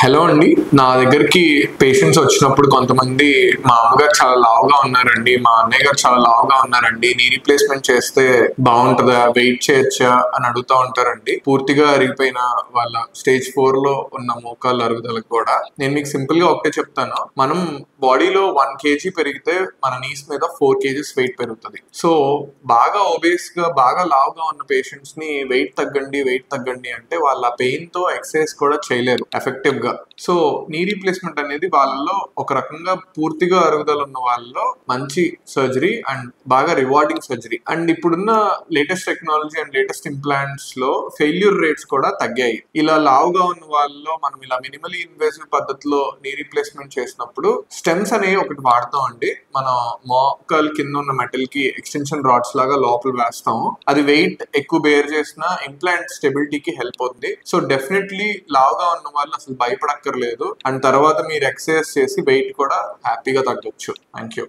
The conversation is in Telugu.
హలో అండి. నా దగ్గరికి పేషెంట్స్ వచ్చినప్పుడు కొంతమంది మా అమ్మగారు చాలా లావుగా ఉన్నారండి, మా అన్నయ్య గారు చాలా లావుగా ఉన్నారండి, నీ రీప్లేస్మెంట్ చేస్తే బాగుంటుందా, వెయిట్ చేయొచ్చా అని అడుగుతూ ఉంటారండి. పూర్తిగా అరిగిపోయిన వాళ్ళ స్టేజ్ 4 లో ఉన్న మోకాళ్ళ అరుగుదలకు కూడా నేను మీకు సింపుల్ గా ఒకటే చెప్తాను. మనం బాడీలో 1 kg పెరిగితే మన నీస్ మీద 4 kgs వెయిట్ పెరుగుతుంది. సో బాగా ఒబేస్ గా బాగా లావుగా ఉన్న పేషెంట్స్ ని వెయిట్ తగ్గండి అంటే వాళ్ళ పెయిన్ తో ఎక్సర్సైజ్ కూడా చేయలేరు ఎఫెక్టివ్ గా. సో నీ రీప్లేస్మెంట్ అనేది వాళ్ళలో ఒక రకంగా పూర్తిగా అరుగుదల ఉన్న వాళ్ళలో మంచి సర్జరీ అండ్ బాగా రివార్డింగ్ సర్జరీ. అండ్ ఇప్పుడున్న latest technology and latest implants లో ఫెయిల్యూర్ రేట్స్ కూడా తగ్గాయి. ఇలా లావుగా ఉన్న వాళ్ళలో మనం ఇలా మినిమలీ ఇన్వేసివ్ పద్ధతిలో నీ రీప్లేస్మెంట్ చేసినప్పుడు స్టెమ్స్ అనేవి ఒకటి వాడతాం అండి. మనం మోకాలు కింద ఉన్న మెటల్ కి ఎక్స్టెన్షన్ రాడ్స్ లాగా లోపల వేస్తాము. అది వెయిట్ ఎక్కువ బేర్ చేసిన ఇంప్లాంట్ స్టెబిలిటీకి హెల్ప్ అవుతుంది. సో డెఫినెట్లీ లావుగా ఉన్న వాళ్ళు అసలు భయపడక్కర్లేదు. అండ్ తర్వాత మీరు ఎక్సర్సైజ్ చేసి వెయిట్ కూడా హ్యాపీగా తగ్గొచ్చు. Thank you.